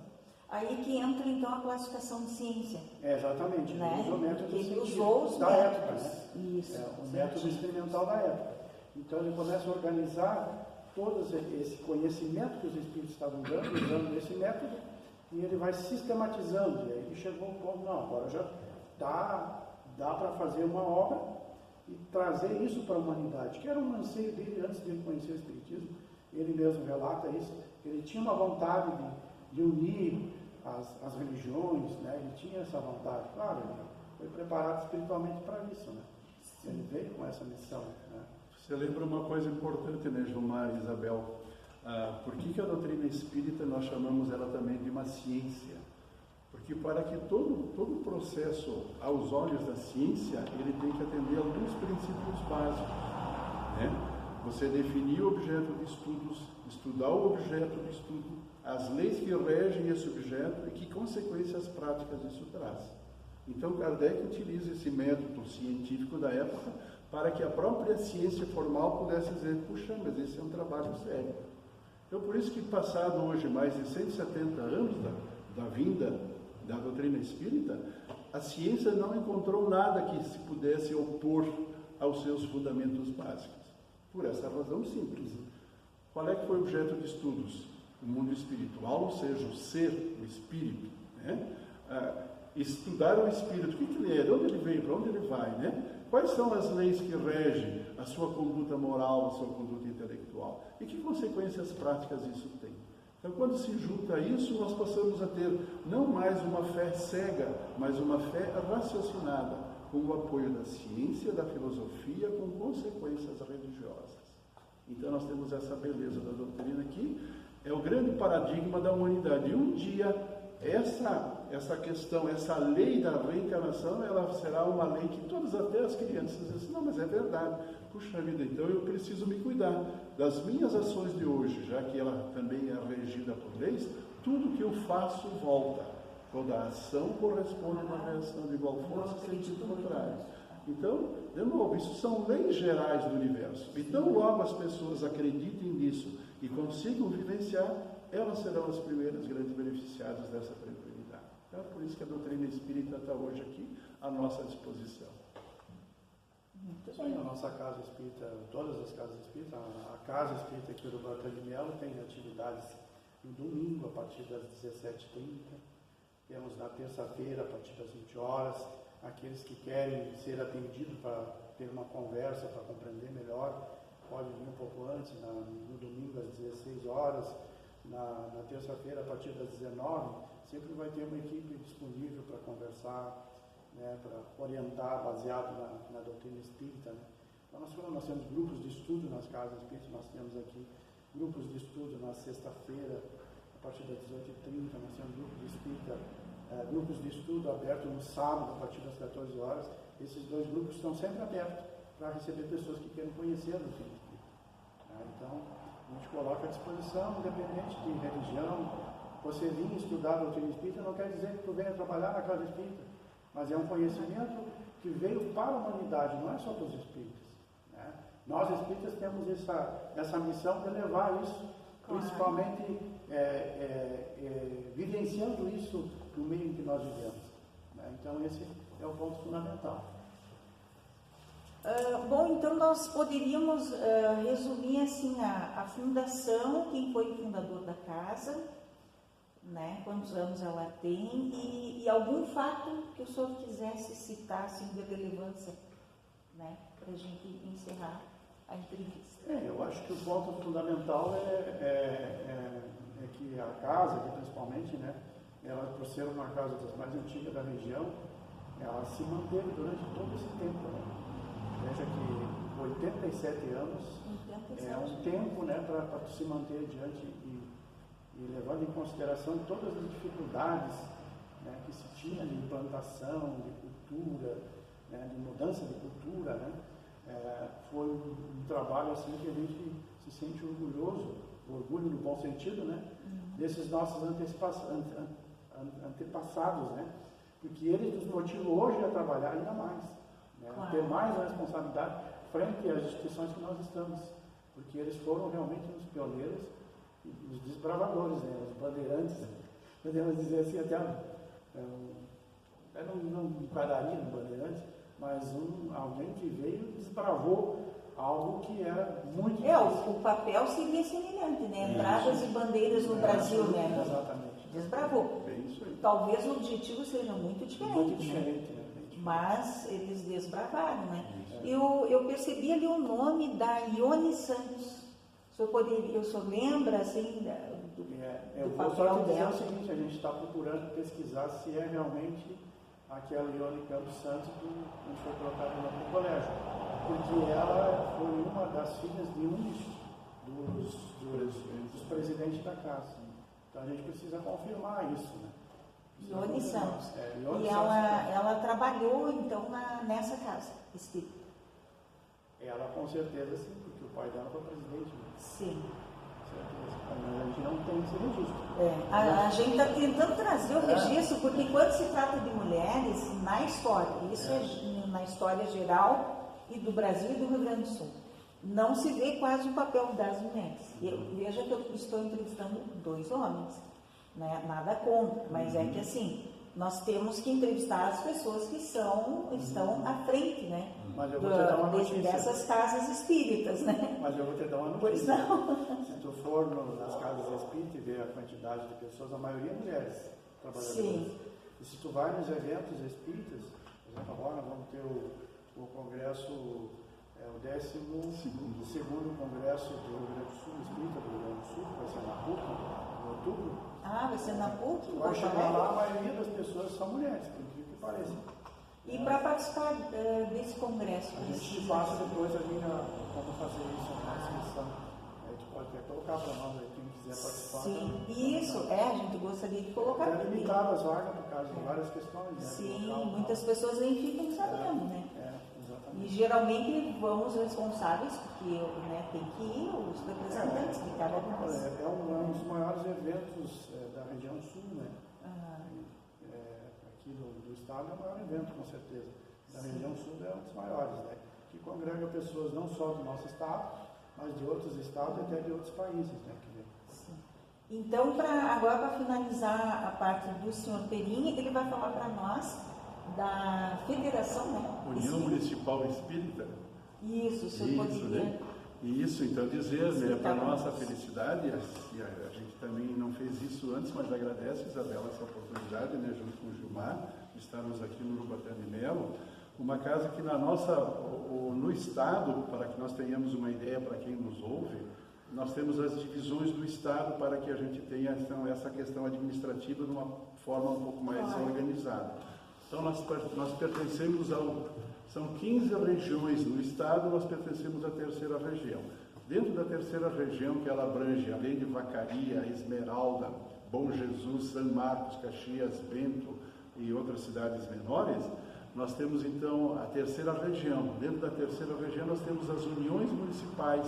Aí que entra, então, a classificação de ciência. Exatamente, né? o método ele usou os da métodos. época, né? Isso, o método experimental da época. Então, ele começa a organizar todo esse conhecimento que os espíritos estavam dando, usando esse método, e ele vai sistematizando. E aí ele chegou ao ponto, não, agora já dá para fazer uma obra e trazer isso para a humanidade, que era um anseio dele antes de ele conhecer o Espiritismo. Ele mesmo relata isso, ele tinha uma vontade de unir as religiões, né? Ele tinha essa vontade, claro, ele foi preparado espiritualmente para isso, né? Ele veio com essa missão, né? Você lembra uma coisa importante, né, Gilmar e Isabel? Por que a doutrina espírita nós chamamos ela também de uma ciência? Porque para que todo o processo, aos olhos da ciência, ele tem que atender a alguns princípios básicos, né? Você definir o objeto de estudos, estudar o objeto de estudo, as leis que regem esse objeto e que consequências práticas isso traz. Então, Kardec utiliza esse método científico da época para que a própria ciência formal pudesse dizer, puxa, mas esse é um trabalho sério. Então, por isso que passado hoje mais de 170 anos da vinda da doutrina espírita, a ciência não encontrou nada que se pudesse opor aos seus fundamentos básicos. Por essa razão simples. Qual é que foi o objeto de estudos? O mundo espiritual, ou seja, o ser, o espírito, né? estudar o espírito, o que ele é, de onde ele veio, para onde ele vai, né? Quais são as leis que regem a sua conduta moral, a sua conduta intelectual? E que consequências práticas isso tem? Então, quando se junta isso, nós passamos a ter não mais uma fé cega, mas uma fé raciocinada, com o apoio da ciência, da filosofia, com consequências religiosas. Então, nós temos essa beleza da doutrina aqui, é o grande paradigma da humanidade. E um dia, essa questão, essa lei da reencarnação, ela será uma lei que todas, até as crianças, dizem assim, não, mas é verdade. Puxa vida, então eu preciso me cuidar das minhas ações de hoje, já que ela também é regida por leis, tudo que eu faço volta. Toda ação corresponde a uma reação de igual força, sentido contrário. Então, de novo, isso são leis gerais do universo. Então, logo as pessoas acreditem nisso e consigam vivenciar, elas serão as primeiras grandes beneficiadas dessa tranquilidade. Então, é por isso que a doutrina espírita está hoje aqui à nossa disposição. Muito bem. A nossa casa espírita, todas as casas espíritas, a casa espírita aqui do Bartolomeu de Melo tem atividades no domingo, a partir das 17h30. Temos na terça-feira, a partir das 20 horas, aqueles que querem ser atendidos para ter uma conversa, para compreender melhor, podem vir um pouco antes, no domingo às 16 horas, na terça-feira, a partir das 19h, sempre vai ter uma equipe disponível para conversar, né, para orientar, baseado na doutrina espírita. Né. Então, nós temos grupos de estudo nas casas espíritas, nós temos aqui grupos de estudo na sexta-feira, a partir das 18h30, nós temos grupos de espírita, grupos de estudo abertos no sábado, a partir das 14 horas. Esses dois grupos estão sempre abertos para receber pessoas que querem conhecer a doutrina espírita. Então, a gente coloca à disposição, independente de religião. Você vir estudar a doutrina espírita não quer dizer que tu venha trabalhar na casa espírita, mas é um conhecimento que veio para a humanidade, não é só para os espíritas. Né? Nós espíritas temos essa missão de levar isso, principalmente vivenciando isso no meio em que nós vivemos. Né? Então, esse é o ponto fundamental. Bom, então nós poderíamos resumir assim a fundação, quem foi o fundador da casa, né, quantos anos ela tem e algum fato que o senhor quisesse citar assim, de relevância, né, para a gente encerrar a entrevista. Eu acho que o ponto fundamental é que a casa, que principalmente, né, ela, por ser uma casa das mais antigas da região, ela se manteve durante todo esse tempo. Né? Veja que 87 anos é um tempo, né, para se manter diante e levando em consideração todas as dificuldades, né, que se tinha de implantação, de cultura, né, de mudança de cultura, né, foi um trabalho assim que a gente se sente orgulhoso, orgulho no bom sentido, né, desses nossos antepassados, né, porque eles nos motivam hoje a trabalhar ainda mais, né, a ter mais responsabilidade frente às instituições que nós estamos, porque eles foram realmente os pioneiros, os desbravadores, né, os bandeirantes, podemos dizer assim, até não enquadraria no bandeirantes, mas alguém que veio e desbravou algo que era muito difícil. O papel seria semelhante, né? Entradas e bandeiras no Brasil, né? Exatamente. Desbravou. Talvez o objetivo seja muito diferente. Muito diferente, né? Mas eles desbravaram, né? Eu percebi ali o nome da Ione Santos. O senhor lembra, assim, eu vou só te dizer o seguinte, a gente está procurando pesquisar se é realmente aquela Ione Campos Santos que foi colocada no colégio, porque ela foi uma das filhas de um dos presidentes da casa. Então a gente precisa confirmar isso, né? Ione Santos. Ione e Santos, ela trabalhou, então, nessa casa espírita. Ela com certeza sim, porque o pai dela foi presidente. Né? Sim. Mas a gente não tem esse registro. A gente está tentando trazer o registro, porque quando se trata de mulheres, na história, isso é na história geral e do Brasil e do Rio Grande do Sul, não se vê quase o papel das mulheres. Veja que eu estou entrevistando 2 homens, né? Nada contra, mas é que assim, nós temos que entrevistar as pessoas que estão à frente, né? Mas eu vou te dar uma notícia. Dessas casas espíritas, né? Mas eu vou te dar uma notícia. Pois não. Se tu for nas casas espíritas e ver a quantidade de pessoas, a maioria mulheres trabalhadoras. Sim. E se tu vai nos eventos espíritas, por exemplo, agora nós vamos ter o congresso, o 12º Congresso do Rio Grande do Sul, Espírita do Rio Grande do Sul, que vai ser na PUC, em outubro. Ah, vai ser na PUC? Vai chegar lá, a maioria das pessoas são mulheres, por incrível que pareça. E para participar desse congresso? A gente passa depois ali como fazer isso, a transmissão. A gente pode até colocar para nós, quem quiser participar. Sim, isso, a gente gostaria de colocar. É limitado as vagas por causa de várias questões. Né? Sim, Local, muitas pessoas nem ficam sabendo, né? Exatamente. E geralmente vão os responsáveis, porque tem que ir os representantes de cada um. É um dos maiores eventos da região sul, né? Aqui do estado é o maior evento, com certeza. Da região sul é um dos maiores, né? Que congrega pessoas não só do nosso estado, mas de outros estados e até de outros países, né? Sim. Então, agora para finalizar a parte do senhor Perini, ele vai falar para nós da federação, né? União Municipal Espírita. Isso, o senhor poderia... Né? Isso, então dizer, né, para nossa felicidade, e a gente também não fez isso antes, mas agradece, Isabela, essa oportunidade, né, junto com o Gilmar, de estarmos aqui no Urubatã de Melo, uma casa que no estado, para que nós tenhamos uma ideia para quem nos ouve, nós temos as divisões do estado para que a gente tenha então, essa questão administrativa de uma forma um pouco mais organizada. Então nós pertencemos são 15 regiões no estado, nós pertencemos à terceira região. Dentro da terceira região, que ela abrange, além de Vacaria, Esmeralda, Bom Jesus, São Marcos, Caxias, Bento e outras cidades menores, nós temos então a terceira região. Dentro da terceira região nós temos as uniões municipais,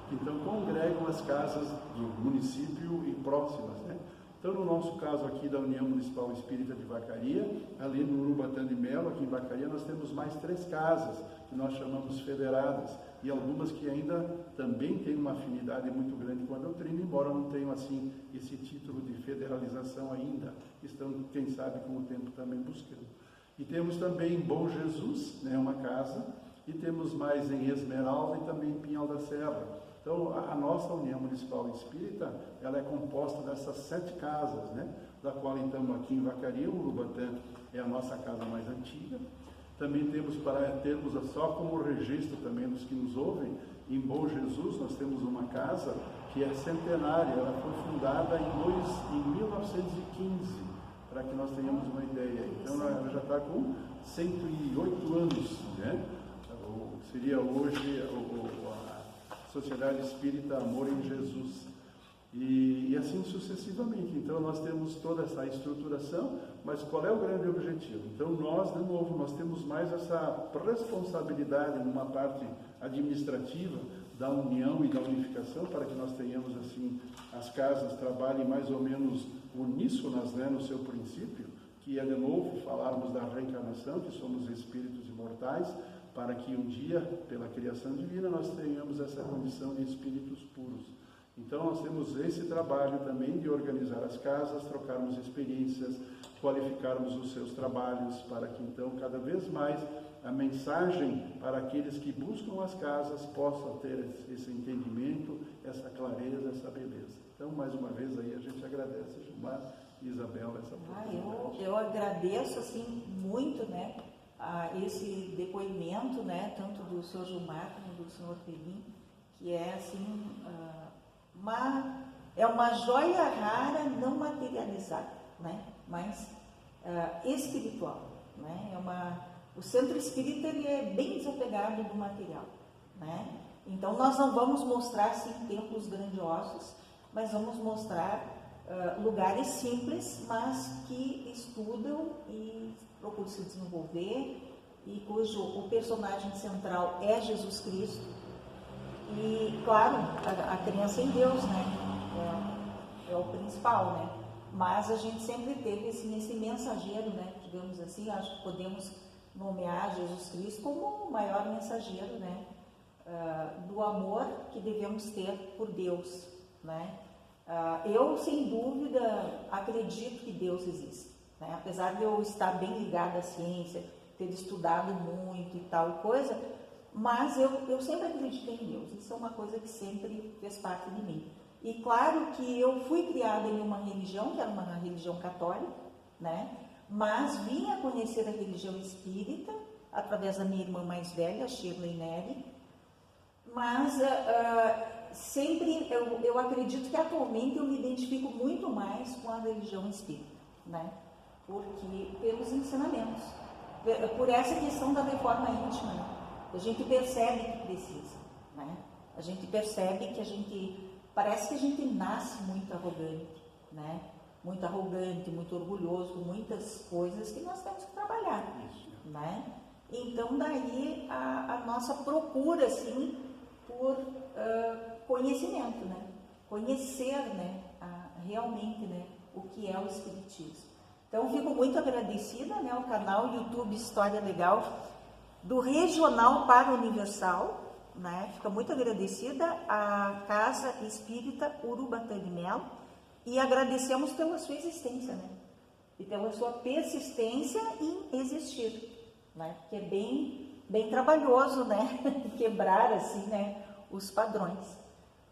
que então congregam as casas do município e próximas, né? Então, no nosso caso aqui da União Municipal Espírita de Vacaria, ali no Urubatã de Melo, aqui em Vacaria, nós temos mais 3 casas, que nós chamamos federadas, e algumas que ainda também têm uma afinidade muito grande com a doutrina, embora não tenham, assim, esse título de federalização ainda. Estão, quem sabe, com o tempo também buscando. E temos também em Bom Jesus, né, uma casa, e temos mais em Esmeralda e também em Pinhal da Serra. Então, a nossa União Municipal Espírita, ela é composta dessas 7 casas, né? Da qual, então, aqui em Vacaria, o Urubatã é a nossa casa mais antiga. Também temos, para termos só como registro também dos que nos ouvem, em Bom Jesus nós temos uma casa que é centenária, ela foi fundada em 1915, para que nós tenhamos uma ideia. Então, ela já está com 108 anos, né? Seria hoje a Sociedade Espírita Amor em Jesus. E assim sucessivamente. Então nós temos toda essa estruturação, mas qual é o grande objetivo? Então nós, de novo, nós temos mais essa responsabilidade numa parte administrativa da união e da unificação, para que nós tenhamos assim, as casas trabalhem mais ou menos uníssonas, né, no seu princípio, que é de novo falarmos da reencarnação, que somos espíritos imortais, para que um dia, pela criação divina, nós tenhamos essa condição de espíritos puros. Então nós temos esse trabalho também de organizar as casas, trocarmos experiências, qualificarmos os seus trabalhos, para que então cada vez mais a mensagem para aqueles que buscam as casas possam ter esse entendimento, essa clareza, essa beleza. Então, mais uma vez aí a gente agradece, Gilmar e Isabela, essa oportunidade. Eu agradeço assim muito, né, a esse depoimento, né, tanto do Sr. Gilmar como do Sr. Perini, que é assim uma joia rara, não materializada, né, mas espiritual, né? O centro espírita ele é bem desapegado do material, né? Então nós não vamos mostrar sim templos grandiosos, mas vamos mostrar lugares simples, mas que estudam e procuram se desenvolver, e cujo o personagem central é Jesus Cristo. E, claro, a crença em Deus, né? É o principal, né? Mas a gente sempre teve esse mensageiro, né? Digamos assim, acho que podemos nomear Jesus Cristo como o maior mensageiro, né? Do amor que devemos ter por Deus, né? Eu, sem dúvida, acredito que Deus existe, né? Apesar de eu estar bem ligada à ciência, ter estudado muito e tal coisa, mas eu sempre acreditei em Deus. Isso é uma coisa que sempre fez parte de mim. E claro que eu fui criada em uma religião, que era uma religião católica, né? mas vim a conhecer a religião espírita através da minha irmã mais velha, Shirley Neri, mas sempre eu acredito que atualmente eu me identifico muito mais com a religião espírita, né? Porque pelos ensinamentos, por essa questão da reforma íntima, né? A gente percebe que precisa, né? A gente percebe que parece que a gente nasce muito arrogante, né? Muito arrogante, muito orgulhoso, com muitas coisas que nós temos que trabalhar, né? Então daí a nossa procura, assim, por conhecimento, né? Conhecer, né? Realmente, né? O que é o Espiritismo. Então fico muito agradecida, né? Ao canal YouTube História Legal, do Regional para o Universal, né? Fico muito agradecida à Casa Espírita Urubatã de Melo, e agradecemos pela sua existência, né? E pela sua persistência em existir, né? Que é bem trabalhoso, né? Quebrar, assim, né? Os padrões.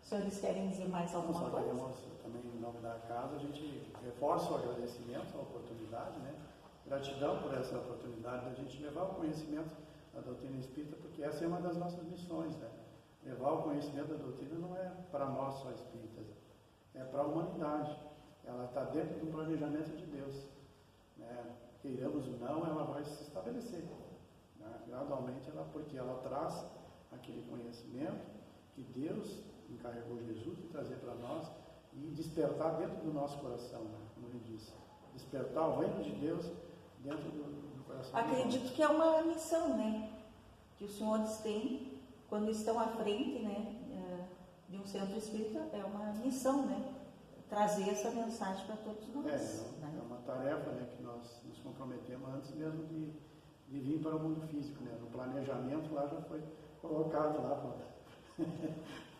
Os senhores querem dizer mais alguma coisa? Também, em nome da casa, a gente reforça o agradecimento, a oportunidade, né? Gratidão por essa oportunidade da gente levar o conhecimento da doutrina espírita, porque essa é uma das nossas missões, né? Levar o conhecimento da doutrina não é para nós só espíritas, é para a humanidade. Ela está dentro do planejamento de Deus, né? Queiramos ou não, ela vai se estabelecer, né? Gradualmente, porque ela traz aquele conhecimento que Deus encarregou Jesus de trazer para nós e despertar dentro do nosso coração, né? Como ele disse, despertar o reino de Deus dentro do coração. Acredito que é uma missão, né? Que os senhores têm quando estão à frente, né? De um centro espírita, é uma missão, né? Trazer essa mensagem para todos nós. Né? É uma tarefa, né, que nós nos comprometemos antes mesmo de vir para o mundo físico, né? No planejamento lá já foi colocado lá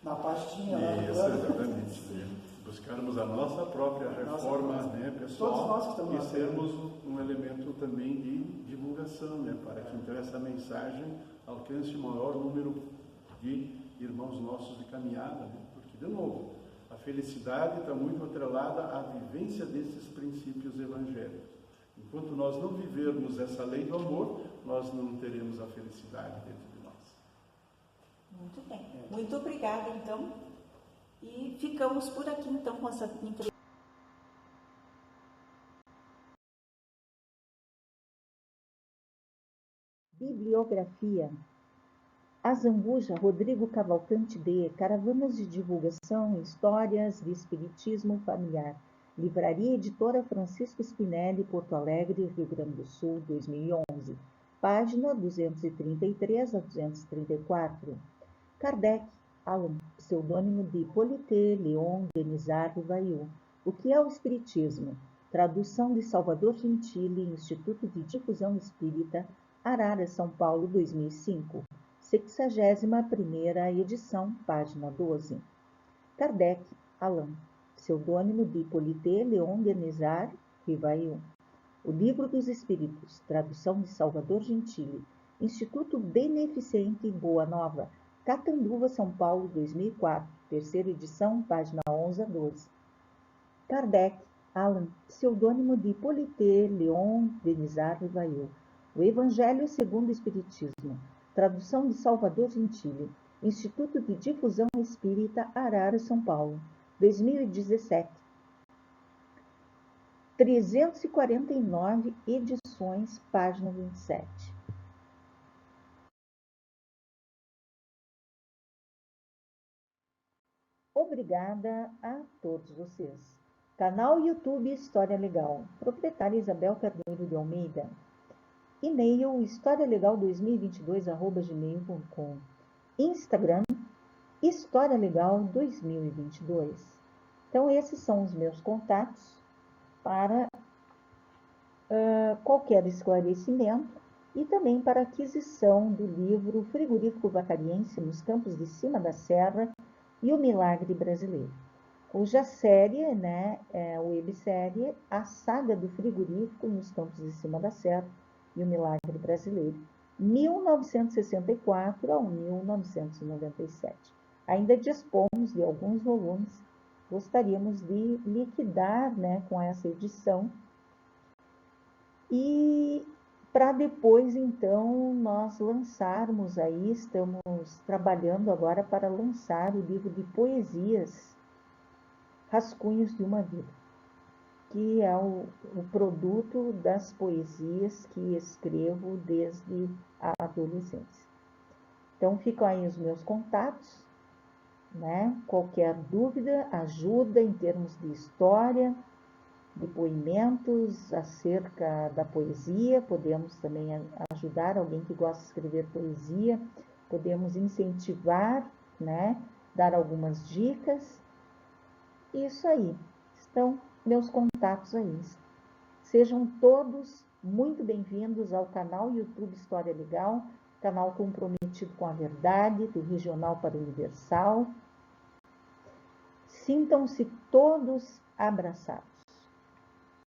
na pastinha lá. Isso, exatamente. Buscarmos a nossa própria reforma, né, pessoal, e sermos um elemento também de divulgação, né, para que então essa mensagem alcance o maior número de irmãos nossos de caminhada, né? Porque, de novo, a felicidade está muito atrelada à vivência desses princípios evangélicos. Enquanto nós não vivermos essa lei do amor, nós não teremos a felicidade dentro de nós. Muito bem. Muito obrigada, então. E ficamos por aqui, então, com essa entrevista. Bibliografia. Azambuja Rodrigo Cavalcante D. Caravanas de divulgação, histórias de espiritismo familiar. Livraria Editora Francisco Spinelli, Porto Alegre, Rio Grande do Sul, 2011. Página 233 a 234. Kardec, Allan, pseudônimo de Hippolyte Léon Denisard Rivail. O que é o Espiritismo? Tradução de Salvador Gentili, Instituto de Difusão Espírita, Arara, São Paulo, 2005. 61ª edição, página 12. Kardec, Allan, pseudônimo de Hippolyte Léon Denisard Rivail. O Livro dos Espíritos, tradução de Salvador Gentili, Instituto Beneficente Boa Nova, Catanduva, São Paulo, 2004, terceira edição, página 11 a 12. Kardec, Allan, pseudônimo de Hippolyte Léon Denisard Rivail. O Evangelho segundo o Espiritismo, tradução de Salvador Gentili, Instituto de Difusão Espírita, Arara, São Paulo, 2017. 349 edições, página 27. Obrigada a todos vocês. Canal YouTube História Legal. Proprietária Isabel Carneiro de Almeida. E-mail historialegal2022@gmail.com. Instagram História Legal 2022. Então esses são os meus contatos para qualquer esclarecimento e também para aquisição do livro Frigorífico Vacariense nos Campos de Cima da Serra e o Milagre Brasileiro. Hoje a série, né, a websérie A Saga do Frigorífico nos Campos de Cima da Serra e o Milagre Brasileiro, 1964 a 1997. Ainda dispomos de alguns volumes, gostaríamos de liquidar, né, com essa edição E para depois, então, nós lançarmos aí, estamos trabalhando agora para lançar o livro de poesias, Rascunhos de uma Vida, que é o produto das poesias que escrevo desde a adolescência. Então, ficam aí os meus contatos, né? Qualquer dúvida, ajuda em termos de história, depoimentos acerca da poesia, podemos também ajudar alguém que gosta de escrever poesia, podemos incentivar, né? Dar algumas dicas. Isso aí, estão meus contatos aí. Sejam todos muito bem-vindos ao canal YouTube História Legal, canal comprometido com a verdade, do regional para o universal. Sintam-se todos abraçados.